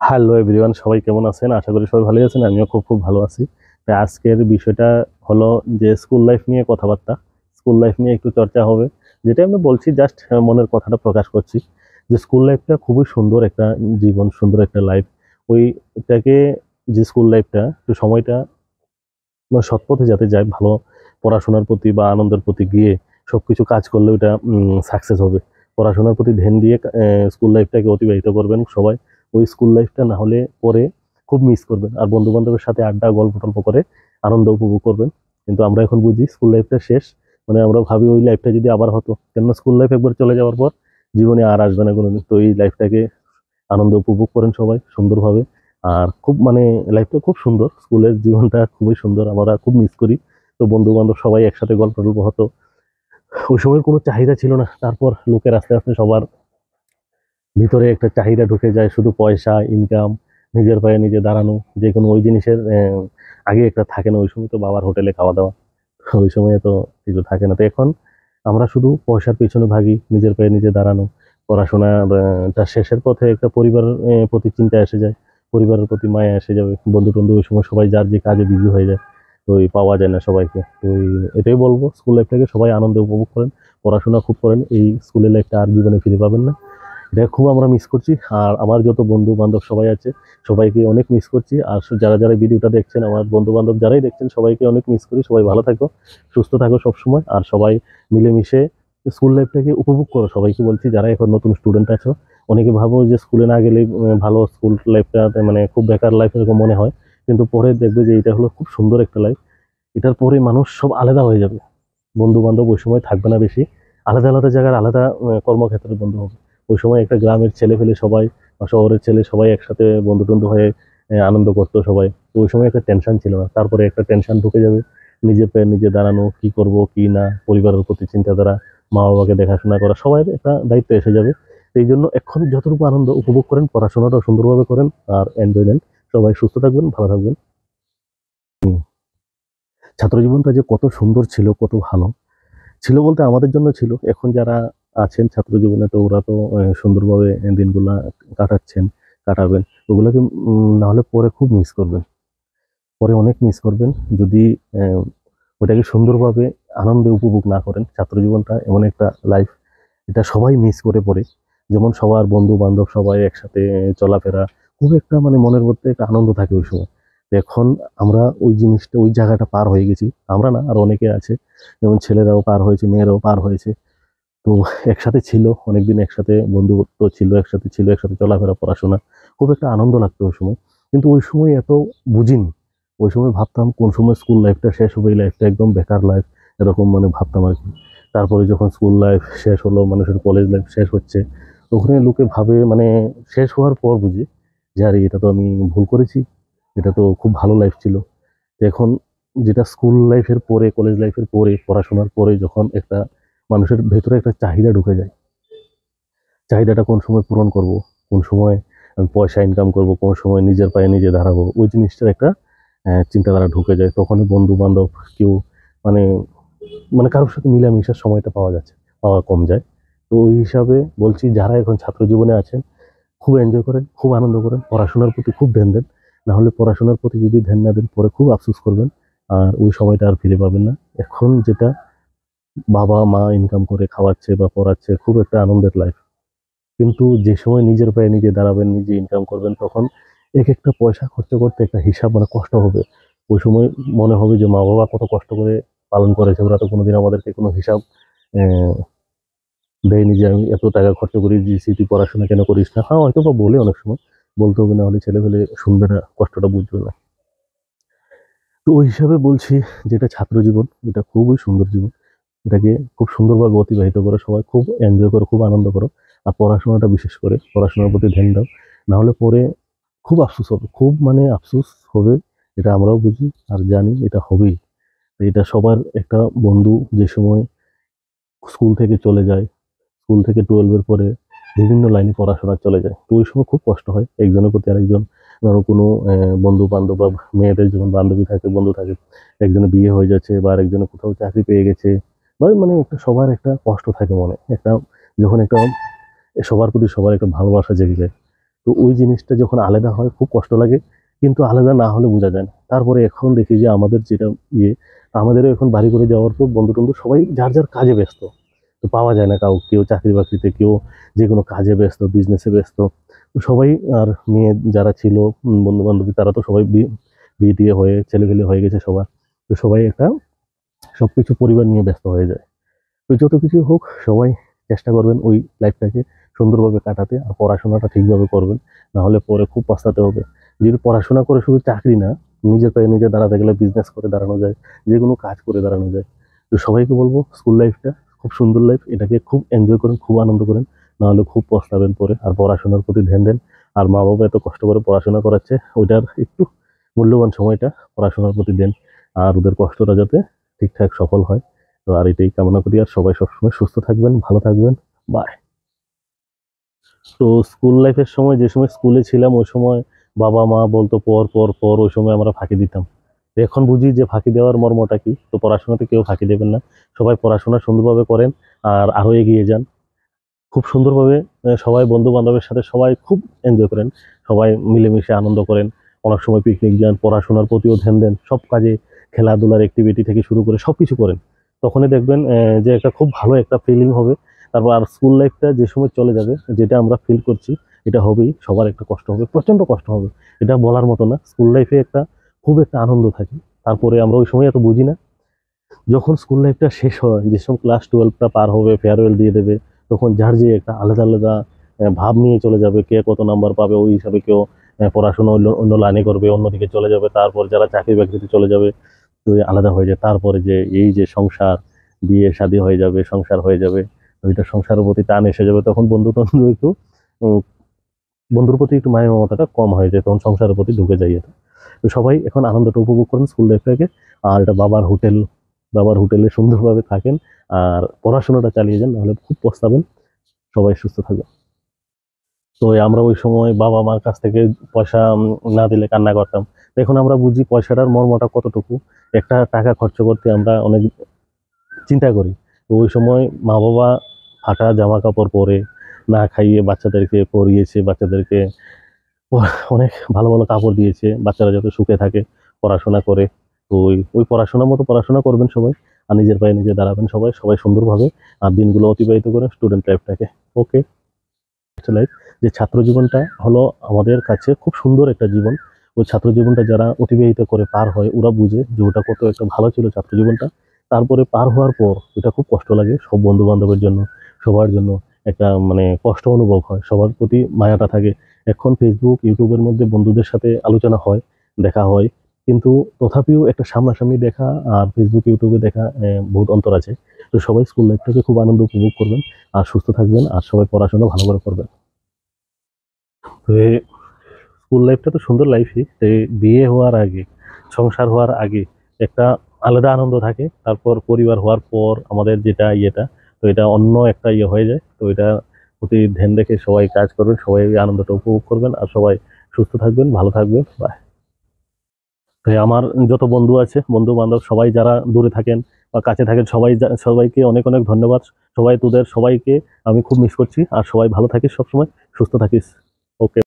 Hello everyone, সবাই কেমন আছেন? আশা করি সবাই ভালো আছেন। আমিও খুব খুব ভালো আছি। তাই আজকের বিষয়টা হলো যে স্কুল লাইফ নিয়ে কথাবার্তা। স্কুল লাইফ নিয়ে একটু চর্চা হবে। যেটা আমি বলছি জাস্ট মনের কথাটা প্রকাশ করছি। যে স্কুল লাইফটা খুবই সুন্দর একটা জীবন, সুন্দর একটা লাইফ। ওইটাকে যে স্কুল লাইফটা একটু সময়টা মানে সৎ পথে যাতে যায়, ভালো পড়াশোনার প্রতি বা আনন্দের প্রতি গিয়ে সবকিছু কাজ করলে ওইটা সাকসেস হবে। পড়াশোনার প্রতি ধ্যান দিয়ে স্কুল লাইফটাকে অতিবাহিত করবেন সবাই। ওই স্কুল লাইফটা না হলে পরে খুব মিস করবেন। আর বন্ধু বান্ধবের সাথে আড্ডা গল্প টল্প করে আনন্দ উপভোগ করবেন। কিন্তু আমরা এখন বুঝি স্কুল লাইফটা শেষ। মানে আমরা ভাবি ওই লাইফটা যদি আবার হতো, কেননা স্কুল লাইফ একবার চলে যাওয়ার পর জীবনে আর আসবে না কোনোদিন। তো এই লাইফটাকে আনন্দ উপভোগ করেন সবাই সুন্দরভাবে। আর খুব মানে লাইফটা খুব সুন্দর, স্কুলের জীবনটা খুবই সুন্দর, আমরা খুব মিস করি। তো বন্ধু বান্ধব সবাই একসাথে গল্প টল্প হতো। ওই সময় কোনো চাহিদা ছিল না, তারপর লোকের আস্তে আস্তে সবার ভিতরে একটা চাহিদা ঢুকে যায়, শুধু পয়সা ইনকাম, নিজের পায়ে নিজে দাঁড়ানো। যে কোনো ওই জিনিসের আগে একটা থাকে না। ওই সময় তো বাবার হোটেলে খাওয়া দাওয়া, ওই সময় তো কিছু থাকে না। তো এখন আমরা শুধু পয়সার পিছনে ভাগি, নিজের পায়ে নিজে দাঁড়ানো। পড়াশোনার তার শেষের পথে একটা পরিবারের প্রতি চিন্তা এসে যায়, পরিবারের প্রতি মায়া এসে যাবে। বন্ধু টন্ধু ওই সময় সবাই যার যে কাজে বিজি হয়ে যায়, তো ওই পাওয়া যায় না সবাইকে। তো এটাই বলবো, স্কুল লাইফটাকে সবাই আনন্দে উপভোগ করেন, পড়াশোনা খুব করেন। এই স্কুলের লাইফটা আর জীবনে ফিরে পাবেন না। এটা খুব আমরা মিস করছি। আর আমার যত বন্ধু বান্ধব সবাই আছে, সবাইকে অনেক মিস করছি। আর যারা যারা ভিডিওটা দেখছেন, আমার বন্ধু বান্ধব যারাই দেখছেন, সবাইকে অনেক মিস করি। সবাই ভালো থাকো, সুস্থ থাকো সবসময়। আর সবাই মিলেমিশে স্কুল লাইফটাকে উপভোগ করো। সবাইকে বলছি, যারা এখন নতুন স্টুডেন্ট আছো, অনেকে ভাবো যে স্কুলে না গেলে ভালো, স্কুল লাইফটা মানে খুব বেকার লাইফ এরকম মনে হয়। কিন্তু পরে দেখবে যে এটা হলো খুব সুন্দর একটা লাইফ। এটার পরে মানুষ সব আলাদা হয়ে যাবে, বন্ধু বান্ধব ওই সময় থাকবে না বেশি। আলাদা আলাদা জায়গার আলাদা কর্মক্ষেত্রে বন্ধু হবে। ওই সময় একটা গ্রামের ছেলে ফেলে সবাই বা শহরের ছেলে সবাই একসাথে বন্ধু টন্ধু হয়ে আনন্দ করতো সবাই। তো ওই সময় একটা টেনশন ছিল না, তারপরে একটা টেনশন ঢুকে যাবে। নিজের পায়ে নিজে দাঁড়ানো, কি করব কি না, পরিবারের প্রতি চিন্তাধারা, মা বাবাকে দেখাশোনা করা, সবাই একটা দায়িত্ব এসে যাবে। এই জন্য এখন যতটুকু আনন্দ উপভোগ করেন, পড়াশোনাটা সুন্দরভাবে করেন আর এনজয় নেন। সবাই সুস্থ থাকবেন, ভালো থাকবেন। ছাত্র জীবনটা যে কত সুন্দর ছিল, কত ভালো ছিল বলতে আমাদের জন্য ছিল। এখন যারা আছেন ছাত্র জীবনে, তো ওরা তো সুন্দরভাবে দিনগুলা কাটাচ্ছেন, কাটাবেন। ওগুলোকে না হলে পরে খুব মিস করবেন, পরে অনেক মিস করবেন যদি আহ, ওটাকে সুন্দরভাবে আনন্দে উপভোগ না করেন। ছাত্র জীবনটা এমন একটা লাইফ, এটা সবাই মিস করে পড়ে। যেমন সবার বন্ধু বান্ধব সবাই একসাথে চলাফেরা, খুব একটা মানে মনের মধ্যে একটা আনন্দ থাকে ওই সময়। তো এখন আমরা ওই জিনিসটা, ওই জায়গাটা পার হয়ে গেছি। আমরা না, আর অনেকে আছে, যেমন ছেলেরাও পার হয়েছে, মেয়েরাও পার হয়েছে। তো একসাথে ছিল, অনেকদিন একসাথে বন্ধুত্ব ছিল, একসাথে ছিল, একসাথে চলাফেরা, পড়াশোনা, খুব একটা আনন্দ লাগতো ওই সময়। কিন্তু ওই সময় এত বুঝিনি। ওই সময় ভাবতাম কোন সময় স্কুল লাইফটা শেষ হবে, এই লাইফটা একদম বেকার লাইফ, এরকম মানে ভাবতাম আর কি। তারপরে যখন স্কুল লাইফ শেষ হলো, মানুষের কলেজ লাইফ শেষ হচ্ছে, ওখানে লোকে ভাবে মানে শেষ হওয়ার পর বুঝি যে আরে এটা তো আমি ভুল করেছি, এটা তো খুব ভালো লাইফ ছিল। তো এখন যেটা স্কুল লাইফের পরে, কলেজ লাইফের পরে, পড়াশোনার পরে যখন একটা মানুষের ভেতরে একটা চাহিদা ঢুকে যায়, চাহিদাটা কোন সময় পূরণ করব, কোন সময় আমি পয়সা ইনকাম করব, কোন সময় নিজের পায়ে নিজে দাঁড়াবো, ওই জিনিসটার একটা চিন্তাধারা ঢুকে যায়। তখনই বন্ধু বান্ধব কেউ মানে মানে কারোর সাথে মিলামিশার সময়টা পাওয়া কম যায়। তো ওই হিসাবে বলছি, যারা এখন ছাত্র জীবনে আছেন, খুব এনজয় করেন, খুব আনন্দ করেন, পড়াশোনার প্রতি খুব ধ্যান দেন। না হলে পড়াশোনার প্রতি যদি ধ্যান না দেন, পরে খুব আফসোস করবেন। আর ওই সময়টা আর ফিরে পাবেন না। এখন যেটা বাবা মা ইনকাম করে খাওয়াচ্ছে বা পড়াচ্ছে, খুব একটা আনন্দের লাইফ। কিন্তু যে সময় নিজের পায়ে নিজে দাঁড়াবেন, নিজে ইনকাম করবেন, তখন এক একটা পয়সা খরচ করতে একটা হিসাব মানে কষ্ট হবে। ওই সময় মনে হবে যে মা বাবা কত কষ্ট করে পালন করেছে, ওরা তো কোনোদিন আমাদেরকে কোনো হিসাব আহ, দেয়নি যে আমি এত টাকা খরচ করে দিয়েছি, তুই পড়াশোনা কেন করিস না। হ্যাঁ, হয়তো বা বলে অনেক সময়, বলতে হবে, না হলে ছেলে পেলে শুনবে না, কষ্টটা বুঝবে না। তো ওই হিসাবে বলছি, যেটা ছাত্র জীবন, এটা খুবই সুন্দর জীবন। এটাকে খুব সুন্দরভাবে অতিবাহিত করো, সবাই খুব এনজয় করো, খুব আনন্দ করো। আর পড়াশোনাটা বিশেষ করে পড়াশোনার প্রতি ধ্যান দাও। না হলে পরে খুব আফসোস হবে, খুব মানে আফসোস হবে। এটা আমরাও বুঝি আর জানি, এটা হবেই। তো এটা সবার একটা বন্ধু যে সময় স্কুল থেকে চলে যায়, স্কুল থেকে 12-এর পরে বিভিন্ন লাইনে পড়াশোনা চলে যায়, তো ওই সময় খুব কষ্ট হয় একজনের প্রতি আরেকজন। ধরো কোনো বন্ধু বান্ধব বা মেয়েদের যখন বান্ধবী থাকে, বন্ধু থাকে, একজনের বিয়ে হয়ে যাচ্ছে বা আরেকজনের কোথাও চাকরি পেয়ে গেছে, বা মানে একটা সবার একটা কষ্ট থাকে মনে একটা, যখন একটা সবার প্রতি সবার একটা ভালোবাসা জেগে যায়। তো ওই জিনিসটা যখন আলাদা হয় খুব কষ্ট লাগে, কিন্তু আলাদা না হলে বোঝা যায় না। তারপরে এখন দেখি যে আমাদের যেটা ইয়ে, আমাদেরও এখন বাড়ি করে যাওয়ার পর বন্ধু টন্ধু সবাই যার যার কাজে ব্যস্ত, তো পাওয়া যায় না কাউ, কেউ চাকরি বাকরিতে, কেউ যে কোনো কাজে ব্যস্ত, বিজনেসে ব্যস্ত। তো সবাই, আর মেয়ে যারা ছিল বন্ধু বান্ধবী, তারা তো সবাই বিয়ে টিয়ে হয়ে ছেলেপেলে হয়ে গেছে সবার। তো সবাই একটা সবকিছু পরিবার নিয়ে ব্যস্ত হয়ে যায়। তো যত কিছু হোক সবাই চেষ্টা করবেন ওই লাইফটাকে সুন্দরভাবে কাটাতে, আর পড়াশোনাটা ঠিকভাবে করবেন, না হলে পরে খুব পস্তাতে হবে। যদি পড়াশোনা করে শুধু চাকরি না, নিজের পায়ে নিজে দাঁড়াতে গেলে বিজনেস করে দাঁড়ানো যায়, যে কোনো কাজ করে দাঁড়ানো যায়। তো সবাইকে বলবো স্কুল লাইফটা খুব সুন্দর লাইফ, এটাকে খুব এনজয় করেন, খুব আনন্দ করেন, না হলে খুব পস্তাবেন পরে। আর পড়াশোনার প্রতি ধ্যান দেন। আর মা বাবা এত কষ্ট করে পড়াশোনা করাচ্ছে, ওইটার একটু মূল্যবান সময়টা পড়াশোনার প্রতি দেন, আর ওদের কষ্টটা যাতে ঠিকঠাক সফল হয়। তো আর এটাই কামনা করি। আর সবাই সবসময় সুস্থ থাকবেন, ভালো থাকবেন। বাই। তো স্কুল লাইফের সময়, যে সময় স্কুলে ছিলাম, ওই সময় বাবা মা বলতো পর পর পর, ওই সময় আমরা ফাঁকি দিতাম। তো এখন বুঝি যে ফাঁকি দেওয়ার মর্মটা কি। তো পড়াশোনাতে কেউ ফাঁকি দেবেন না, সবাই পড়াশোনা সুন্দরভাবে করেন, আর আরো এগিয়ে যান খুব সুন্দরভাবে। সবাই বন্ধু বান্ধবের সাথে সবাই খুব এনজয় করেন, সবাই মিলেমিশে আনন্দ করেন। অনেক সময় পিকনিক যান, পড়াশোনার প্রতিও ধ্যান দেন, সব কাজে খেলাধুলার অ্যাক্টিভিটি থেকে শুরু করে সবকিছু করেন। তখনই দেখবেন যে একটা খুব ভালো একটা ফিলিং হবে। তারপর আর স্কুল লাইফটা যে সময় চলে যাবে, যেটা আমরা ফিল করছি, এটা হবেই, সবার একটা কষ্ট হবে, প্রচন্ড কষ্ট হবে, এটা বলার মতো না। স্কুল লাইফে একটা খুব একটা আনন্দ থাকে। তারপরে আমরা ওই সময় এত বুঝি না, যখন স্কুল লাইফটা শেষ হয়, যে সময় ক্লাস 12টা পার হবে, ফেয়ারওয়েল দিয়ে দেবে, তখন যার যে একটা আলাদা আলাদা ভাব নিয়ে চলে যাবে, কে কত নাম্বার পাবে ওই হিসাবে কেউ পড়াশোনা অন্য অন্য লাইনে করবে, অন্যদিকে চলে যাবে। তারপর যারা চাকরি বাকরিতে চলে যাবে, তো আলাদা হয়ে যায়। তারপরে যে এই যে সংসার, বিয়ে শাদী হয়ে যাবে, সংসার হয়ে যাবে, ওইটা সংসারের প্রতি টান এসে যাবে, তখন বন্ধু টন্ধু একটু উম, বন্ধুর প্রতি একটু মায়া মমতাটা কম হয়ে যায়, তখন সংসারের প্রতি ঢুকে যায় এটা। তো সবাই এখন আনন্দটা উপভোগ করেন স্কুল লাইফটাকে। আর এটা বাবার হোটেলে সুন্দরভাবে থাকেন, আর পড়াশোনাটা চালিয়ে যান, নাহলে খুব পস্তাবেন। সবাই সুস্থ থাকবেন। তো আমরা ওই সময় বাবা মার কাছ থেকে পয়সা না দিলে কান্না করতাম। তো এখন আমরা বুঝি পয়সাটার মর্মটা কতটুকু। একটা টাকা খরচ করতে আমরা অনেক চিন্তা করি। তো ওই সময় মা বাবা ফাটা জামা কাপড় পরে, না খাইয়ে বাচ্চাদেরকে পরিয়েছে, বাচ্চাদেরকে অনেক ভালো ভালো কাপড় দিয়েছে, বাচ্চারা যাতে সুখে থাকে, পড়াশোনা করে। তো ওই ওই পড়াশোনার মতো পড়াশোনা করবেন সবাই, আর নিজের পায়ে নিজে দাঁড়াবেন সবাই, সবাই সুন্দরভাবে আর দিনগুলো অতিবাহিত করেন স্টুডেন্ট লাইফটাকে। ওকে। লাইফ, যে ছাত্র জীবনটা হলো আমাদের কাছে খুব সুন্দর একটা জীবন। ওই ছাত্র জীবনটা যারা অতিবাহিত করে পার হয়, ওরা বুঝে যে ওটা কত একটা ভালো ছিল ছাত্র জীবনটা। তারপরে পার হওয়ার পর ওটা খুব কষ্ট লাগে, সব বন্ধু বান্ধবের জন্য, সবার জন্য একটা মানে কষ্ট অনুভব হয়, সবার প্রতি মায়াটা থাকে। এখন ফেসবুক ইউটিউবের মধ্যে বন্ধুদের সাথে আলোচনা হয়, দেখা হয়, কিন্তু তথাপিও একটা সামনাসামনি দেখা আর ফেসবুক ইউটিউবে দেখা বহুত অন্তর আছে। তো সবাই স্কুল লাইফটাকে খুব আনন্দ উপভোগ করবেন, আর সুস্থ থাকবেন, আর সবাই পড়াশোনা ভালো করে করবেন। তো স্কুল লাইফটা তো সুন্দর লাইফই, তো বিয়ে হওয়ার আগে, সংসার হওয়ার আগে একটা আলাদা আনন্দ থাকে। তারপর পরিবার হওয়ার পর আমাদের যেটা ইয়েটা, তো এটা অন্য একটা ইয়ে হয়ে যায়। তো এটা প্রতি ধ্যান রেখে সবাই কাজ করবেন, সবাই এই আনন্দটা উপভোগ করবেন, আর সবাই সুস্থ থাকবেন, ভালো থাকবেন। বাই। তো আমার যত বন্ধু আছে, বন্ধু বান্ধব সবাই যারা দূরে থাকেন বা কাছে থাকেন, সবাইকে অনেক অনেক ধন্যবাদ। সবাই তোদের সবাইকে আমি খুব মিস করছি। আর সবাই ভালো থাকিস, সবসময় সুস্থ থাকিস। ওকে।